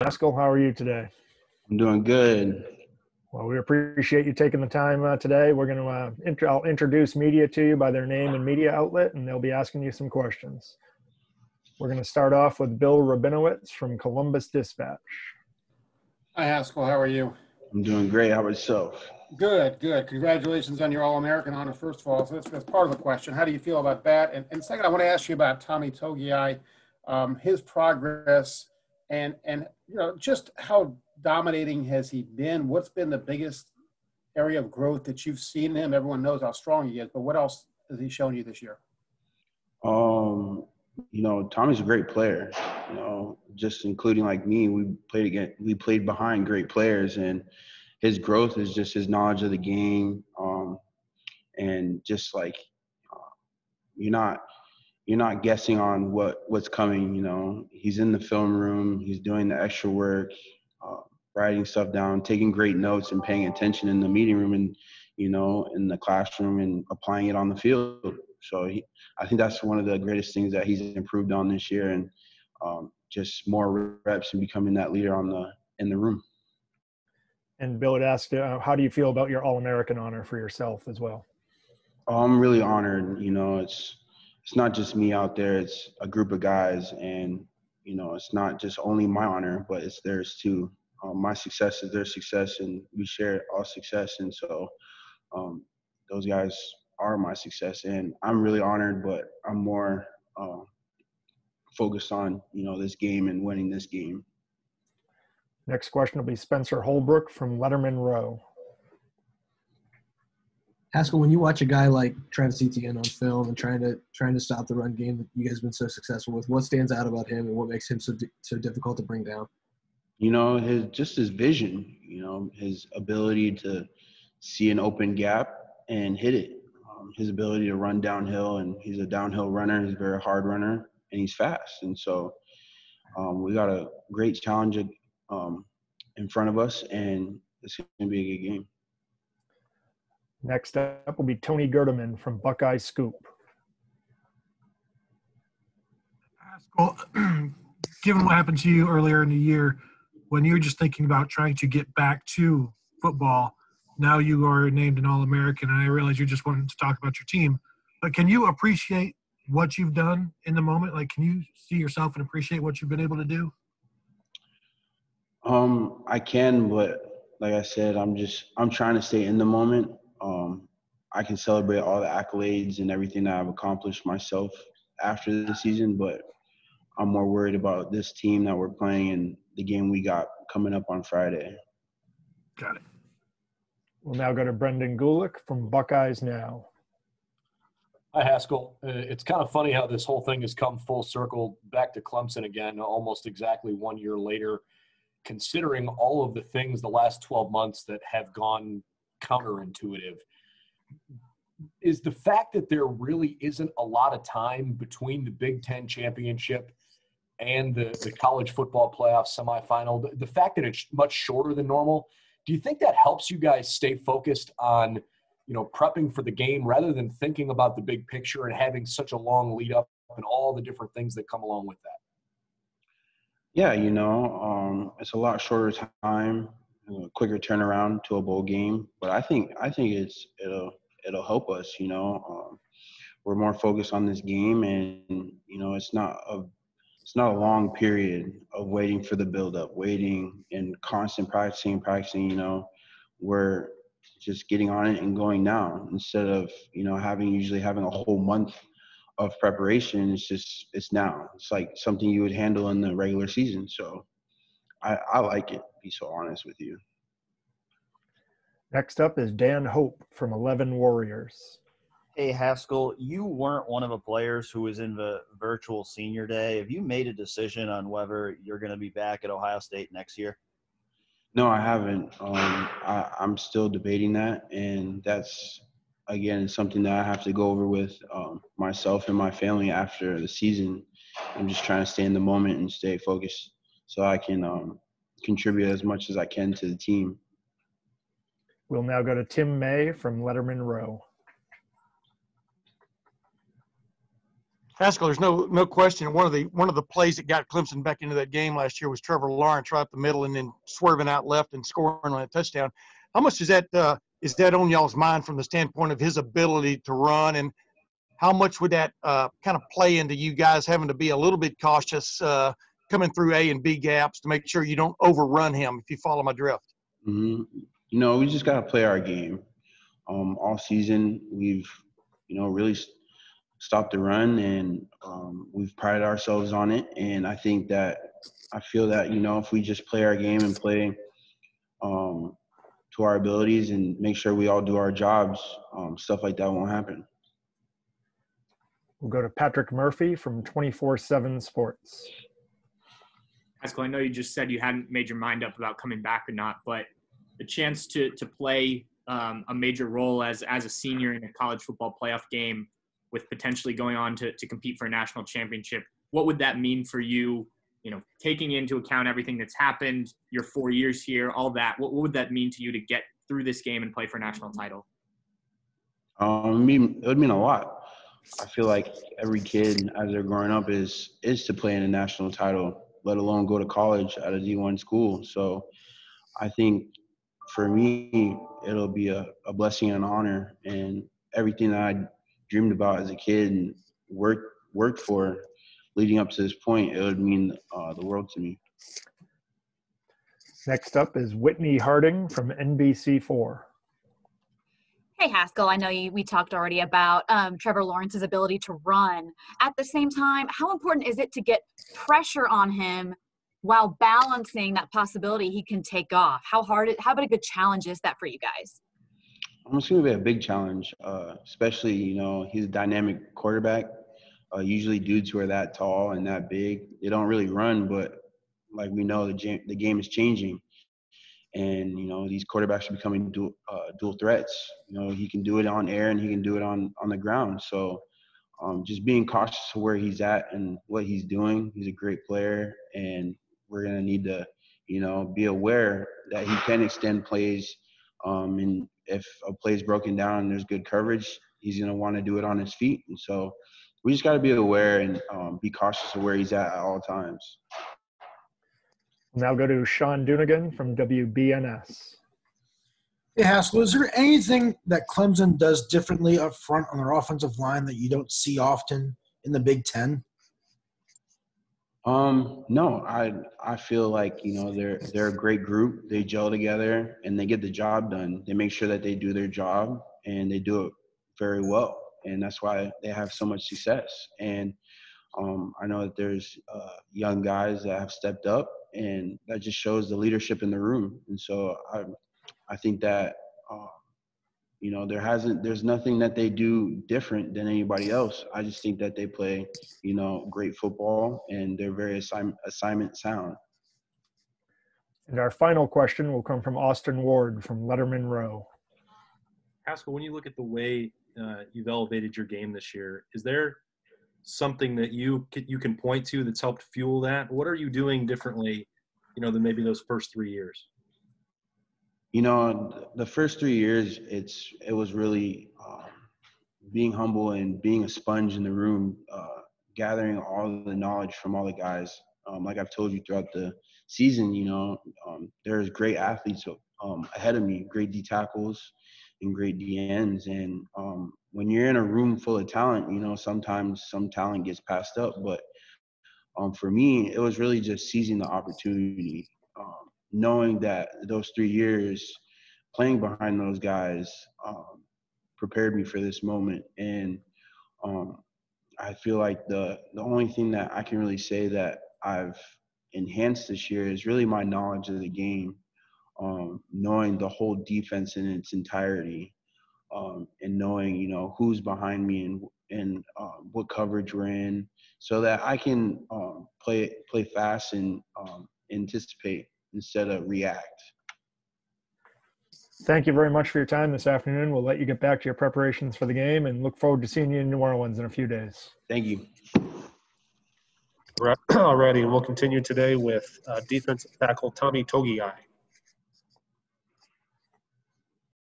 Haskell, how are you today? I'm doing good. Well, we appreciate you taking the time today. We're going to I'll introduce media to you by their name and media outlet, and they'll be asking you some questions. We're going to start off with Bill Rabinowitz from Columbus Dispatch. Hi, Haskell. How are you? I'm doing great. How about yourself? Good, good. Congratulations on your All-American honor, first of all. So that's part of the question. How do you feel about that? And second, I want to ask you about Tommy Togiai, his progress, and just how dominating has he been? What's been the biggest area of growth that you've seen in him? Everyone knows how strong he is, but what else has he shown you this year? Tommy's a great player. Just including like me, we played behind great players, and his growth is just his knowledge of the game, and just like you're not guessing on what's coming. He's in the film room, he's doing the extra work, writing stuff down, taking great notes, and paying attention in the meeting room and in the classroom and applying it on the field. So I think that's one of the greatest things that he's improved on this year, and just more reps and becoming that leader in the room. And Bill had asked, how do you feel about your All-American honor for yourself as well? I'm really honored. It's not just me out there. It's a group of guys, and it's not just only my honor, but it's theirs too. My success is their success, and we share all success. And so those guys are my success, and I'm really honored. But I'm more focused on this game and winning this game. Next question will be Spencer Holbrook from Letterman Row. Haskell, when you watch a guy like Travis Etienne on film and trying to stop the run game that you guys have been so successful with, what stands out about him and what makes him so difficult to bring down? His vision. His ability to see an open gap and hit it. His ability to run downhill, and he's a downhill runner. He's a very hard runner, and he's fast. And so we got a great challenge in front of us, and it's going to be a good game. Next up will be Tony Gerdeman from Buckeye Scoop. Haskell, given what happened to you earlier in the year, when you were just thinking about trying to get back to football, now you are named an All-American, and I realize you just wanted to talk about your team. But can you appreciate what you've done in the moment? Like, can you see yourself and appreciate what you've been able to do? I can, but like I said, I'm trying to stay in the moment. I can celebrate all the accolades and everything that I've accomplished myself after the season, but I'm more worried about this team that we're playing and the game we got coming up on Friday. Got it. We'll now go to Brendan Gulick from Buckeyes Now. Hi, Haskell. It's kind of funny how this whole thing has come full circle back to Clemson again, almost exactly 1 year later, considering all of the things the last 12 months that have gone counterintuitive. Is the fact that there really isn't a lot of time between the Big Ten championship and the college football playoff semifinal, the fact that it's much shorter than normal, do you think that helps you guys stay focused on, prepping for the game rather than thinking about the big picture and having such a long lead up and all the different things that come along with that? Yeah, it's a lot shorter time, a quicker turnaround to a bowl game. But I think it'll help us. We're more focused on this game, and it's not a long period of waiting for the build-up, waiting and constant practicing. We're just getting on it and going now instead of usually having a whole month of preparation. It's now. It's like something you would handle in the regular season. So I like it, to be so honest with you. Next up is Dan Hope from 11 Warriors. Hey, Haskell, you weren't one of the players who was in the virtual senior day. Have you made a decision on whether you're going to be back at Ohio State next year? No, I haven't. I'm still debating that, and that's, again, something that I have to go over with myself and my family after the season. I'm just trying to stay in the moment and stay focused so I can contribute as much as I can to the team. We'll now go to Tim May from Letterman Row. Haskell, there's no question. One of the plays that got Clemson back into that game last year was Trevor Lawrence right up the middle and then swerving out left and scoring on a touchdown. How much is that on y'all's mind from the standpoint of his ability to run, and how much would that kind of play into you guys having to be a little bit cautious coming through A and B gaps to make sure you don't overrun him, if you follow my drift? Mm-hmm. We just got to play our game. All season, we've, really stopped the run, and we've prided ourselves on it. And I feel that, if we just play our game and play to our abilities and make sure we all do our jobs, stuff like that won't happen. We'll go to Patrick Murphy from 24/7 Sports. Haskell, I know you just said you hadn't made your mind up about coming back or not, but the chance to play a major role as a senior in a college football playoff game with potentially going on to compete for a national championship, what would that mean for you, taking into account everything that's happened, your 4 years here, all that? What would that mean to you to get through this game and play for a national title? It would mean a lot. I feel like every kid as they're growing up is to play in a national title, let alone go to college at a D1 school. So I think for me, it'll be a blessing and an honor, and everything that I dreamed about as a kid and worked for leading up to this point, it would mean the world to me. Next up is Whitney Harding from NBC4. Hey, Haskell, I know we talked already about Trevor Lawrence's ability to run. At the same time, how important is it to get pressure on him while balancing that possibility he can take off? How big a good challenge is that for you guys? It's going to be a big challenge, especially, he's a dynamic quarterback. Usually dudes who are that tall and that big, they don't really run, but like we know, the game is changing. And, these quarterbacks are becoming dual threats. He can do it on air and he can do it on the ground. So just being cautious of where he's at and what he's doing. He's a great player, and we're going to need to, be aware that he can extend plays. And if a play is broken down and there's good coverage, he's going to want to do it on his feet. And so we just got to be aware and be cautious of where he's at all times. We'll now go to Sean Dunigan from WBNS. Hey, Haskell, is there anything that Clemson does differently up front on their offensive line that you don't see often in the Big Ten? No, I feel like, they're a great group. They gel together and they get the job done. They make sure that they do their job and they do it very well. And that's why they have so much success. And I know that there's young guys that have stepped up, and that just shows the leadership in the room. And so I think that, there's nothing that they do different than anybody else. I just think that they play, great football, and they're very assignment sound. And our final question will come from Austin Ward from Letterman Row. Haskell, when you look at the way you've elevated your game this year, is there something that you can point to that's helped fuel that? What are you doing differently, than maybe those first 3 years? The first 3 years, it was really being humble and being a sponge in the room, gathering all the knowledge from all the guys. Like I've told you throughout the season, there's great athletes ahead of me, great D tackles and great DNs. And when you're in a room full of talent, sometimes some talent gets passed up. But for me, it was really just seizing the opportunity. Knowing that those 3 years playing behind those guys prepared me for this moment. And I feel like the only thing that I can really say that I've enhanced this year is really my knowledge of the game, knowing the whole defense in its entirety, and knowing, who's behind me and what coverage we're in, so that I can play fast and anticipate instead of react. Thank you very much for your time this afternoon. We'll let you get back to your preparations for the game and look forward to seeing you in New Orleans in a few days. Thank you. Alrighty, we'll continue today with defensive tackle Tommy Togiai.